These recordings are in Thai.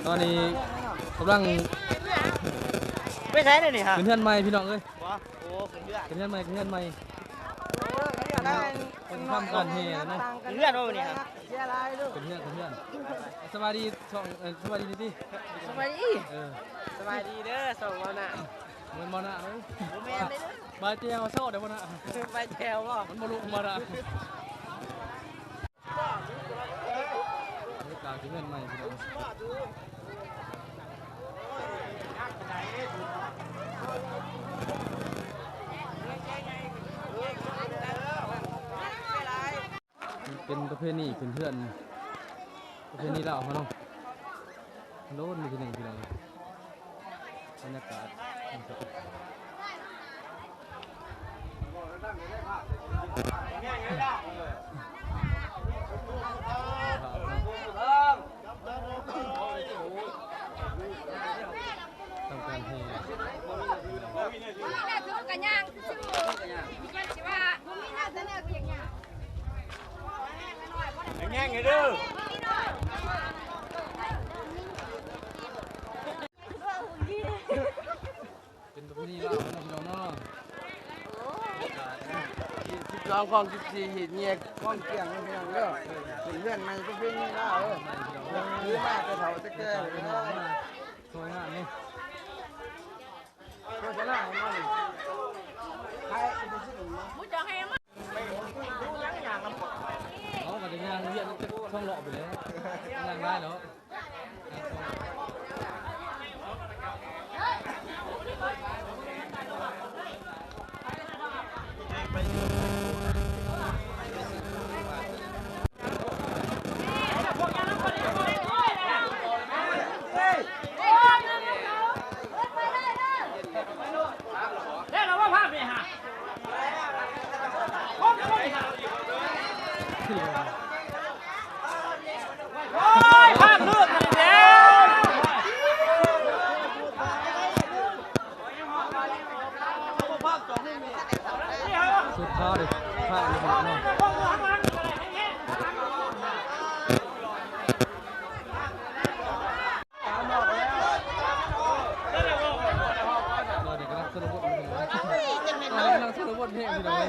ตอนนี้กำลังไม่ใช่เลยนี่ฮะขึ้นเฮือนใหม่พี่น้องเอ้ยโอ้ขึ้นเลือดขึ้นเฮือนใหม่ขึ้นเฮือนใหม่เป็นทำกันเฮนะ ขึ้นเลือดว่าวันนี้ฮะขึ้นเฮือนสวัสดีช่องสวัสดีดิ สบายดีสบายดีเด้อส่งมาหน้าเหมือนมานะเลย แม่เลยบาเจียวเศร้าเดี๋ยวมานะ ไปแถวบ่มันมาลุกมานะกลางขึ้นเฮือนใหม่พี่น้องเป็นประเภทนี้เพื่อนประเภทนี้เราเขาเนาะโลดมีที่หนึ่งพี่น้องบรรยากาศทำการเฮกันย่างชิว่าผมมีน่าจะเนี่ยเพียงอย่างแง่งเด้อเป็นประเพณีเราพี่น้องเนาะ12ของ14หินเงียของเกี่ยงพี่น้องเด้อเป็นเรื่องในประเพณีลาวคือมาจะเฒ่าจะแก่เลยนะสวยงามนี่โฆษณาให้มาเลยใครเป็นชื่อหนูมุจองให้มาเขาก็จะย่างเรียกช่องหล่อไปเลยย่างได้แล้วภาพลูกนี่เด้สุดท้ายภาพเลยเนาะเด็กกำลังสนุกบทเพลงกำลังสนุกบทเพลงพี่น้อง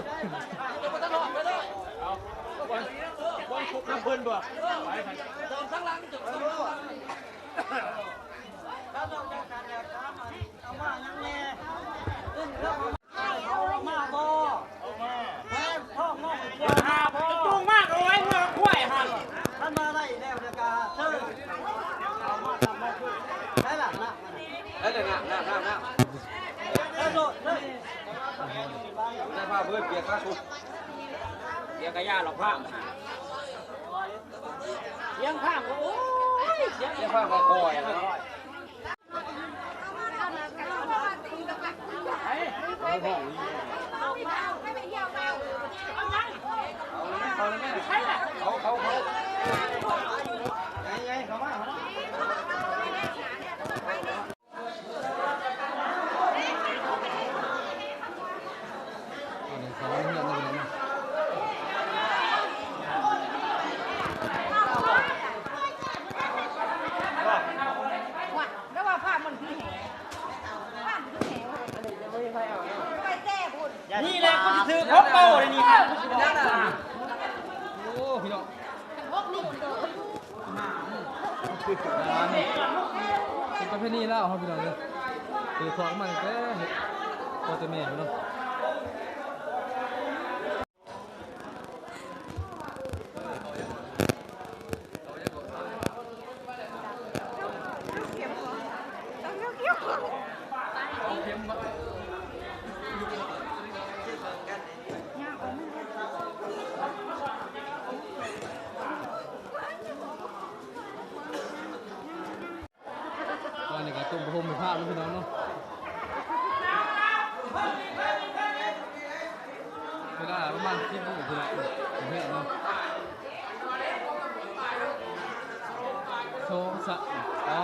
น้ำเพิ่นบ่ทั้งหลังจุดเอามายังแน่ขึ้นเรื่องมาบ่แม่พ่อน้องจะหาพ่อจุงมากเอาไว้เมื่อคุ้ยหันท่านมาได้แล้วเดี๋ยวกาเชิญเอามาทำมาคุยได้หลังนะได้เลยนะได้โดดเลยได้ผ้าเพื่อนเปียกข้าชุดเปียกกระยาหลอกผ้าเสียงผ้าโอ้ยเสียงผ้าคอยนะนี่แหละกูจะซื้อของเก่าเลยนี่ครับโอ้พี่น้องเป็นประเพณีแล้วครับพี่น้องเลยคือของใหม่แก่พอจะเมย์พี่น้องตอนนี้ก็ตุ้มพรมภาพพี่น้องเนาะเวลาประมาณ10 โมงคือละผมเห็นเนาะโซ่สะอ๋อ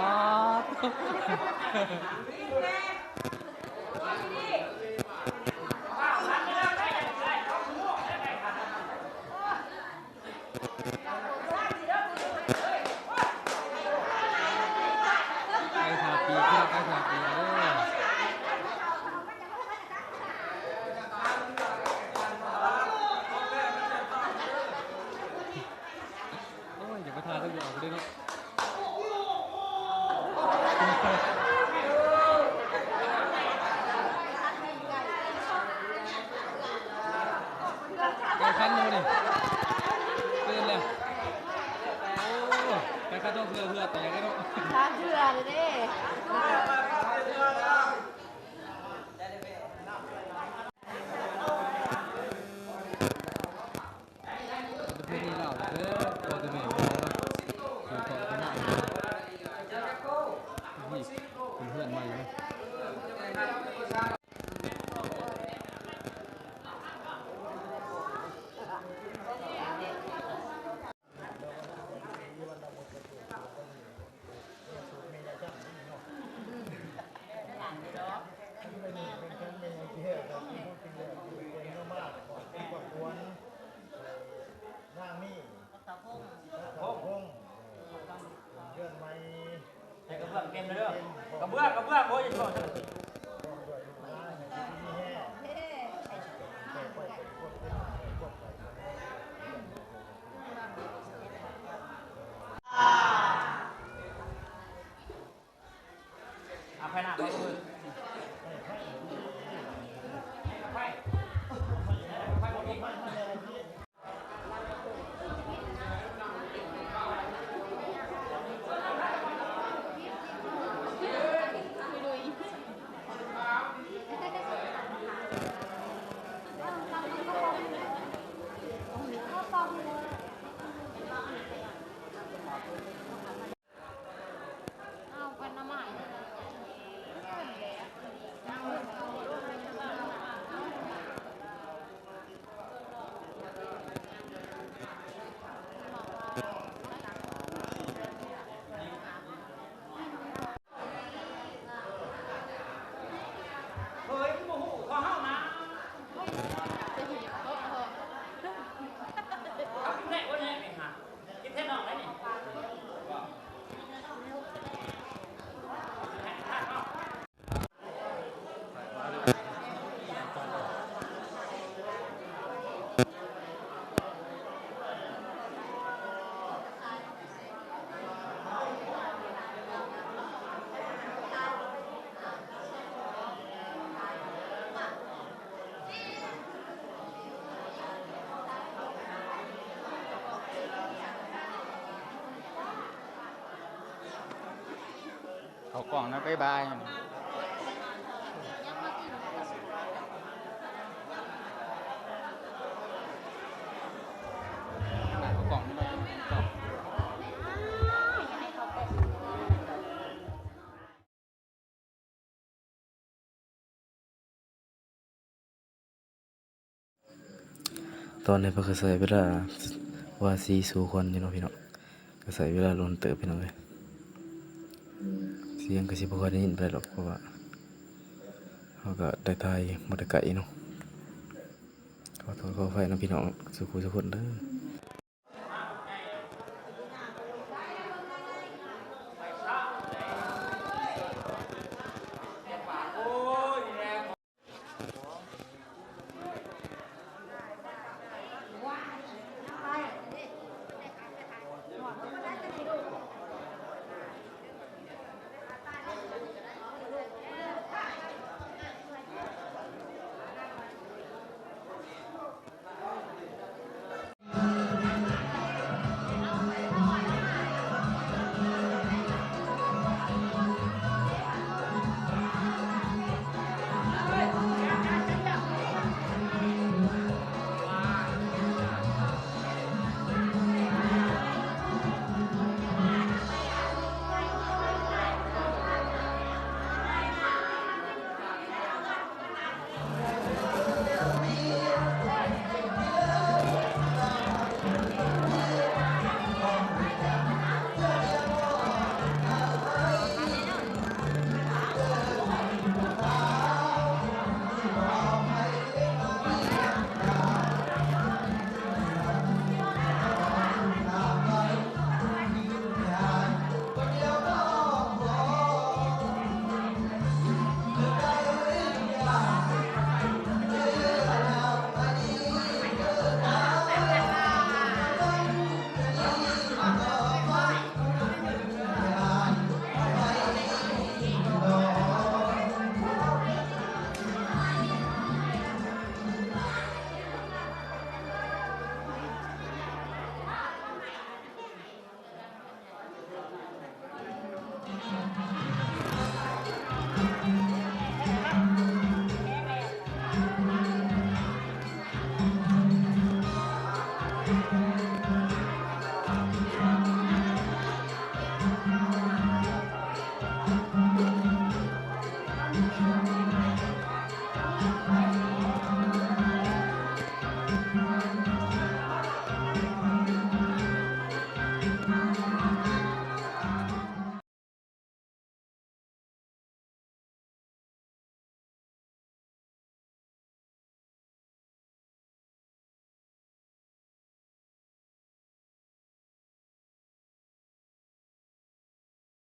ต้องเพื่อแต่ก็ต้อง ชาเชื่อเลยเด้ ประเภทนี้เราเด้อตัวตัวแม่ของเราอยู่เกาะขนาดนี้เพื่อนใหม่เลย กระเบื้องโอ้ยโทษเอาไปหน้าเขาเลยเอาเป็นน้ำใหม่ เฮ้ยโมโหขอห้องนะเอาแน่วันนี้ไอ้ห่ากินเท่นอกไหมนี่ เอากล่องนะบ๊ายบายเอากล่องนี่มาเอากล่องตอนนี้ก็ใส่เวลาว่าสีสู่คนอยู่เนาะพี่น้องก็ใส่เวลาลนเติบพี่น้องเลยเสียงก็สิบ่ค่อยได้ยินไปหรอกเพราะว่าเขาก็ได้ทายบ่ได้ไกลเนาะขอโทษขออภัยนะพี่น้องสุขุทุกคนเด้อ